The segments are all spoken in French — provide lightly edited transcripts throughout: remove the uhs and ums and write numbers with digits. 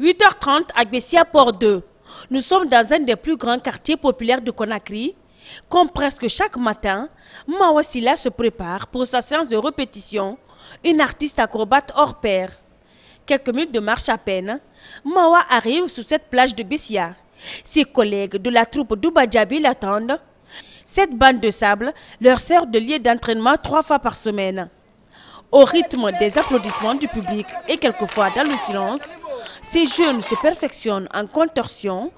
8h30 à Bessia Port 2. Nous sommes dans un des plus grands quartiers populaires de Conakry. Comme presque chaque matin, Mawa Silla se prépare pour sa séance de répétition, une artiste acrobate hors pair. Quelques minutes de marche à peine, Mawa arrive sur cette plage de Bessia. Ses collègues de la troupe d'Oubadjabi l'attendent. Cette bande de sable leur sert de lieu d'entraînement 3 fois par semaine. Au rythme des applaudissements du public et quelquefois dans le silence, ces jeunes se perfectionnent en contorsion,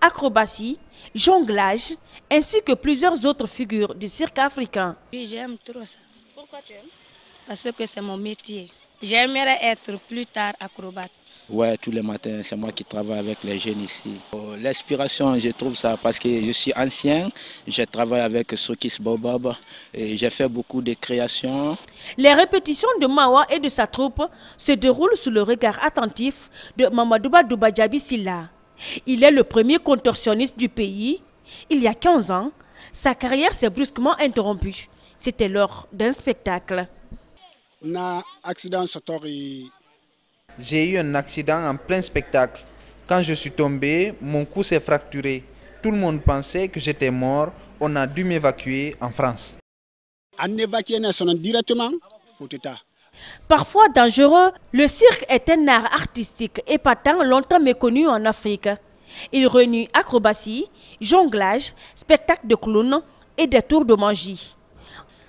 acrobatie, jonglage, ainsi que plusieurs autres figures du cirque africain. Oui, j'aime trop ça. Pourquoi tu aimes? Parce que c'est mon métier. J'aimerais être plus tard acrobate. Ouais, tous les matins, c'est moi qui travaille avec les jeunes ici. L'inspiration, je trouve ça parce que je suis ancien, je travaille avec Sokis Bobob et j'ai fait beaucoup de créations. Les répétitions de Mawa et de sa troupe se déroulent sous le regard attentif de Mamadouba Doubadjabi Silla. Il est le premier contorsionniste du pays. Il y a 15 ans, sa carrière s'est brusquement interrompue. C'était lors d'un spectacle. J'ai eu un accident en plein spectacle. Quand je suis tombé, mon cou s'est fracturé. Tout le monde pensait que j'étais mort. On a dû m'évacuer en France. Parfois dangereux, le cirque est un art artistique épatant longtemps méconnu en Afrique. Il réunit acrobatie, jonglage, spectacle de clowns et des tours de magie.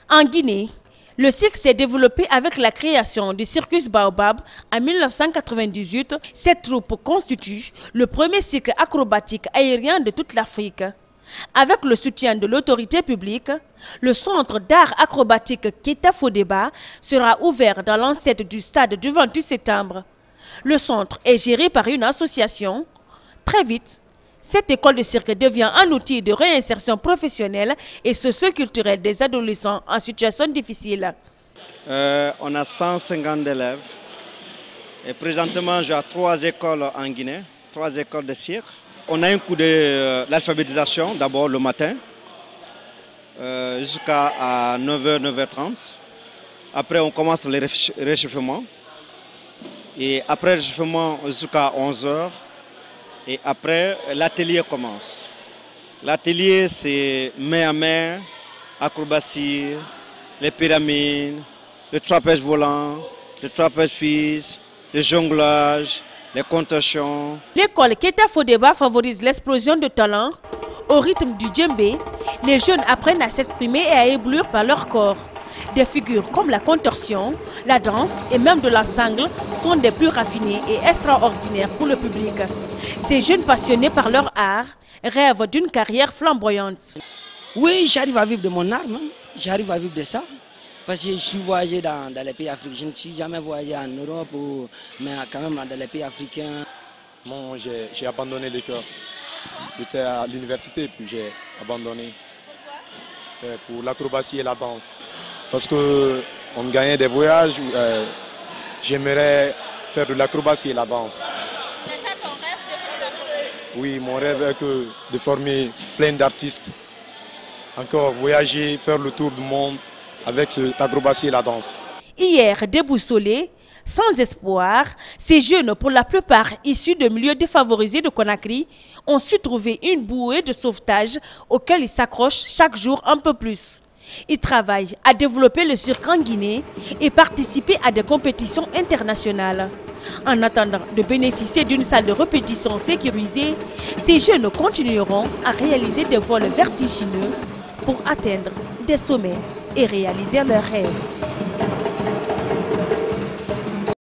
En Guinée, le cirque s'est développé avec la création du Circus Baobab en 1998. Cette troupe constitue le premier cirque acrobatique aérien de toute l'Afrique. Avec le soutien de l'autorité publique, le centre d'art acrobatique Keita Fodeba sera ouvert dans l'enceinte du stade du 28 septembre. Le centre est géré par une association. Très vite, cette école de cirque devient un outil de réinsertion professionnelle et socio-culturelle des adolescents en situation difficile. On a 150 élèves. Et présentement, j'ai 3 écoles en Guinée, 3 écoles de cirque. On a un coup de l'alphabétisation, d'abord le matin, jusqu'à 9h, 9h30. Après, on commence le réchauffement. Et après le réchauffement, jusqu'à 11h. Et après, l'atelier commence. L'atelier, c'est main à main, acrobatie, les pyramides, le trapèze volant, le trapèze fixe, le jonglage, les contorsions. L'école Keita Fodeba favorise l'explosion de talent. Au rythme du djembé, les jeunes apprennent à s'exprimer et à éblouir par leur corps. Des figures comme la contorsion, la danse et même de la sangle sont des plus raffinées et extraordinaires pour le public. Ces jeunes passionnés par leur art rêvent d'une carrière flamboyante. Oui, j'arrive à vivre de mon art, j'arrive à vivre de ça. Parce que je suis voyagé dans les pays africains. Je ne suis jamais voyagé en Europe, mais quand même dans les pays africains. Moi, j'ai abandonné l'école. J'étais à l'université, puis j'ai abandonné. Pour l'acrobatie et la danse. Parce qu'on gagnait des voyages, j'aimerais faire de l'acrobatie et la danse. C'est ça ton rêve de faire? Oui, mon rêve est de former plein d'artistes. Encore voyager, faire le tour du monde avec l'acrobatie et la danse. Hier, déboussolés, sans espoir, ces jeunes, pour la plupart issus de milieux défavorisés de Conakry, ont su trouver une bouée de sauvetage auquel ils s'accrochent chaque jour un peu plus. Ils travaillent à développer le cirque en Guinée et participer à des compétitions internationales. En attendant de bénéficier d'une salle de répétition sécurisée, ces jeunes continueront à réaliser des vols vertigineux pour atteindre des sommets et réaliser leurs rêves.